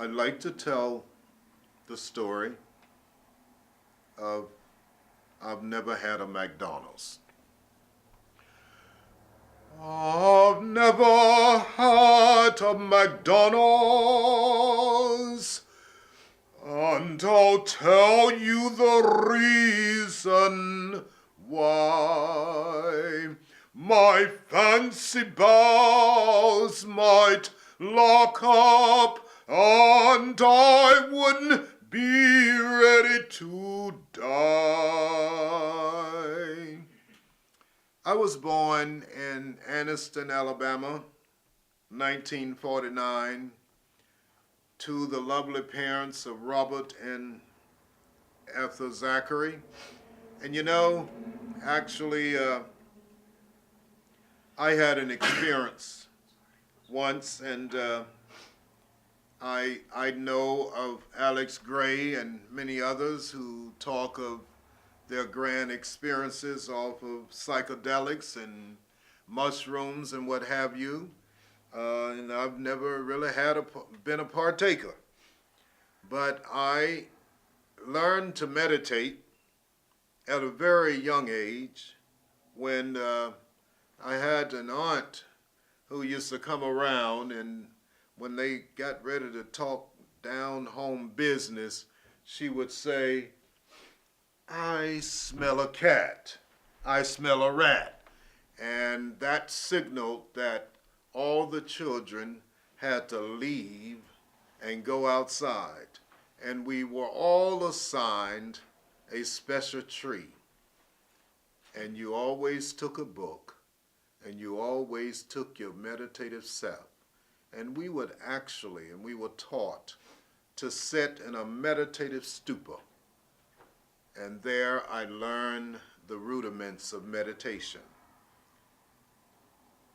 I'd like to tell the story of I've never had a McDonald's. I've never had a McDonald's, and I'll tell you the reason why. My fancy bowels might lock up, and I wouldn't be ready to die. I was born in Anniston, Alabama, 1949, to the lovely parents of Robert and Ethel Zachary. And you know, actually, I had an experience once, and I know of Alex Gray and many others who talk of their grand experiences off of psychedelics and mushrooms and what have you. And I've never really been a partaker. But I learned to meditate at a very young age when I had an aunt who used to come around, and when they got ready to talk down home business, she would say, "I smell a cat. I smell a rat." And that signaled that all the children had to leave and go outside. And we were all assigned a special tree. And you always took a book, and you always took your meditative self. And we were taught to sit in a meditative stupor. And there I learned the rudiments of meditation.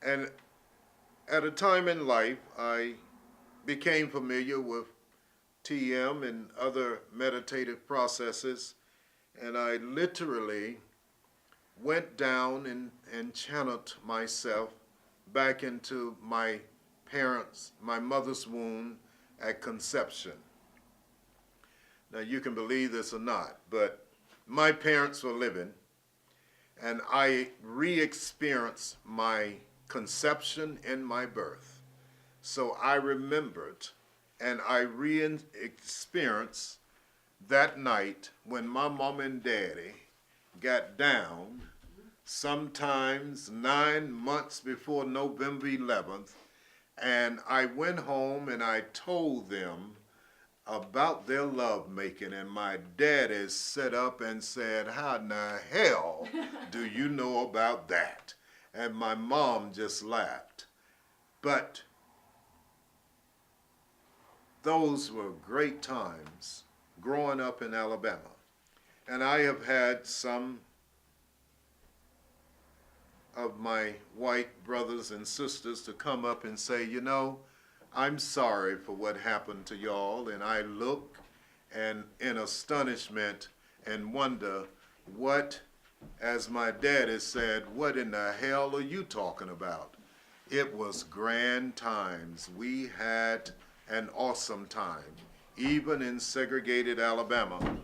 And at a time in life, I became familiar with TM and other meditative processes, and I literally went down and channeled myself back into my mother's womb at conception. Now, you can believe this or not, but my parents were living, and I re-experienced my conception and my birth. So I remembered, and I re-experienced that night when my mom and daddy got down, sometimes 9 months before November 11th, and I went home and I told them about their love making, and my daddy sat up and said, "How in the hell do you know about that?" And my mom just laughed. But those were great times growing up in Alabama. And I have had some of my white brothers and sisters to come up and say, "You know, I'm sorry for what happened to y'all." And I look and in astonishment and wonder what, as my daddy said, "What in the hell are you talking about?" It was grand times. We had an awesome time, even in segregated Alabama,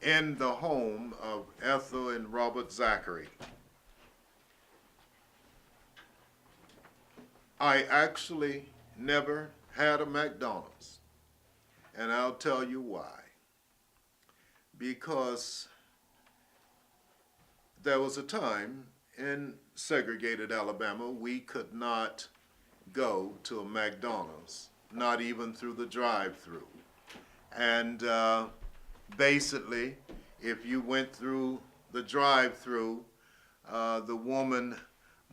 in the home of Ethel and Robert Zachary. I actually never had a McDonald's, and I'll tell you why. Because there was a time in segregated Alabama we could not go to a McDonald's, not even through the drive-through. And basically, if you went through the drive-through, the woman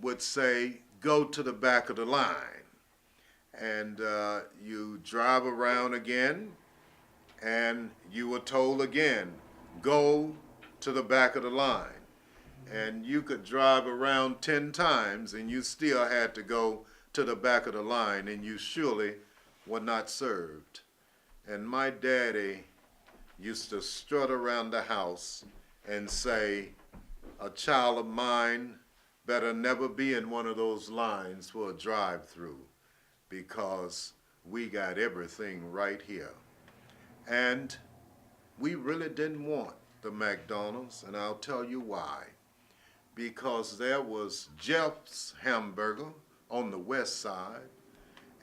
would say, "Go to the back of the line." And you drive around again, and you were told again, "Go to the back of the line." And you could drive around 10 times, and you still had to go to the back of the line, and you surely were not served. And my daddy used to strut around the house and say, "A child of mine better never be in one of those lines for a drive-through, because we got everything right here. And we really didn't want the McDonald's, and I'll tell you why. Because there was Jeff's Hamburger on the west side,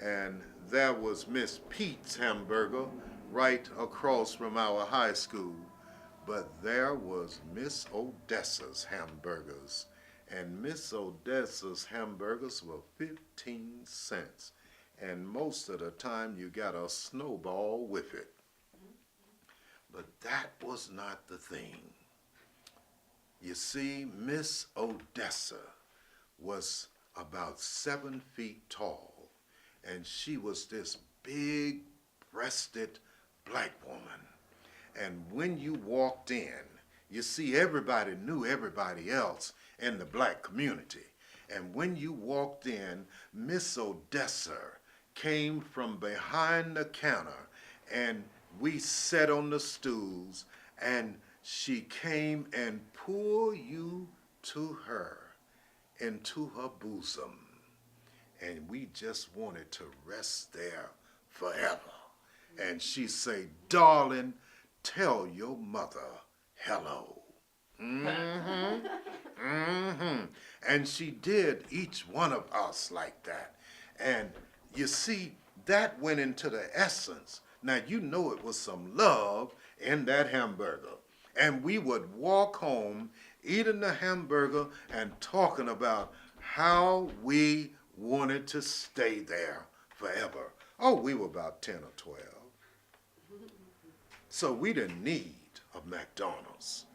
and there was Miss Pete's Hamburger right across from our high school. But there was Miss Odessa's Hamburgers, and Miss Odessa's Hamburgers were 15 cents. And most of the time you got a snowball with it. But that was not the thing. You see, Miss Odessa was about 7 feet tall, and she was this big-breasted black woman. And when you walked in, you see, everybody knew everybody else in the black community. And when you walked in, Miss Odessa came from behind the counter, and we sat on the stools, and she came and pulled you to her, into her bosom. And we just wanted to rest there forever. And she say, darling, tell your mother hello. Mm-hmm. Mm-hmm. And she did each one of us like that. And you see, that went into the essence. Now, you know it was some love in that hamburger. And we would walk home eating the hamburger and talking about how we wanted to stay there forever. Oh, we were about 10 or 12. So we didn't need a McDonald's.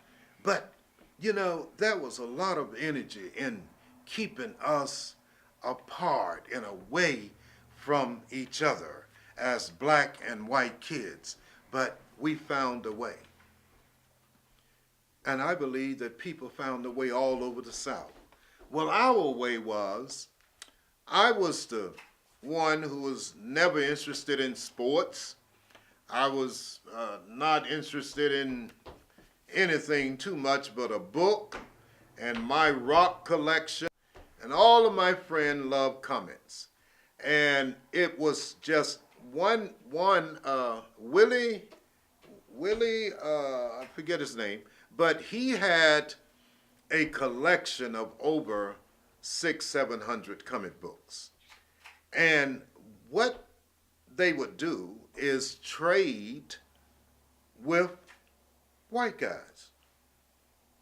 But, you know, there was a lot of energy in keeping us apart and away from each other as black and white kids. But we found a way. And I believe that people found a way all over the South. Well, our way was, I was the one who was never interested in sports. I was not interested in anything too much but a book and my rock collection. And all of my friends loved comics. And it was just Willie, I forget his name, but he had a collection of over 600-700 comic books. And what they would do is trade with white guys.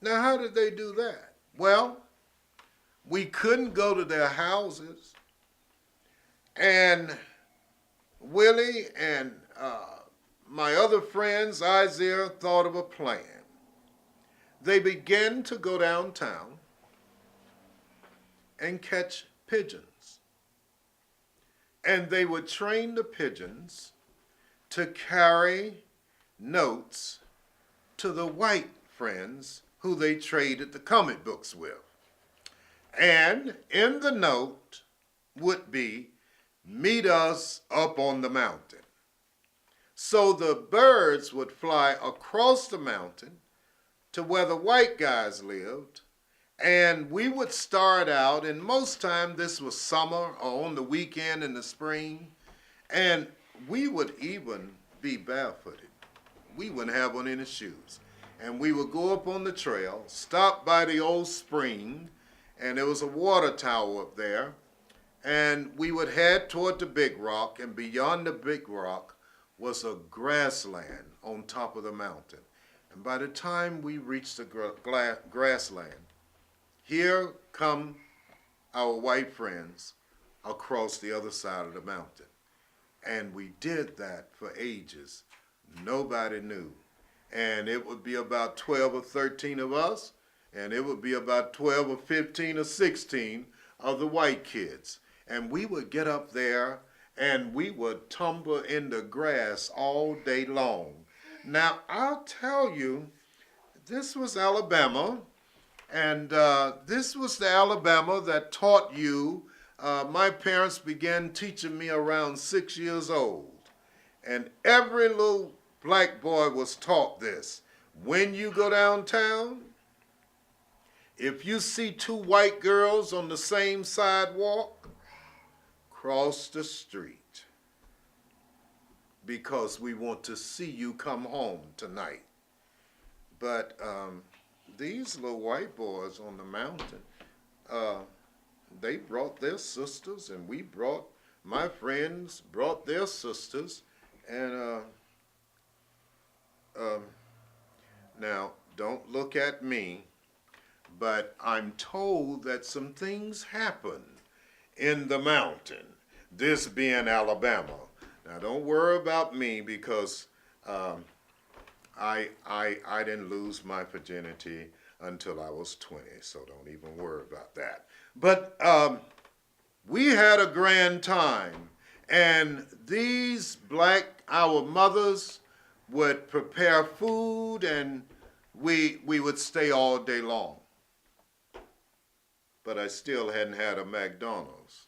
Now, how did they do that? Well, we couldn't go to their houses, and Willie and my other friends, Isaiah, thought of a plan. They began to go downtown and catch pigeons. And they would train the pigeons to carry notes to the white friends who they traded the comic books with. And in the note would be, meet us up on the mountain. So the birds would fly across the mountain to where the white guys lived, and we would start out, and most time this was summer or on the weekend in the spring, and we would even be barefooted. We wouldn't have on any shoes. And we would go up on the trail, stop by the old spring, and there was a water tower up there, and we would head toward the big rock, and beyond the big rock was a grassland on top of the mountain. And by the time we reached the grassland, here come our white friends across the other side of the mountain. And we did that for ages. Nobody knew. And it would be about 12 or 13 of us, and it would be about 12 or 15 or 16 of the white kids. And we would get up there, and we would tumble in the grass all day long. Now, I'll tell you, this was Alabama, and this was the Alabama that taught you. My parents began teaching me around 6 years old, and every little black boy was taught this. When you go downtown, if you see 2 white girls on the same sidewalk, cross the street. because we want to see you come home tonight. But these little white boys on the mountain, they brought their sisters, and my friends brought their sisters, and now don't look at me, but I'm told that some things happen in the mountain, this being Alabama. Now don't worry about me, because I didn't lose my virginity until I was 20, so don't even worry about that. But we had a grand time, and our mothers would prepare food, and we would stay all day long. But I still hadn't had a McDonald's.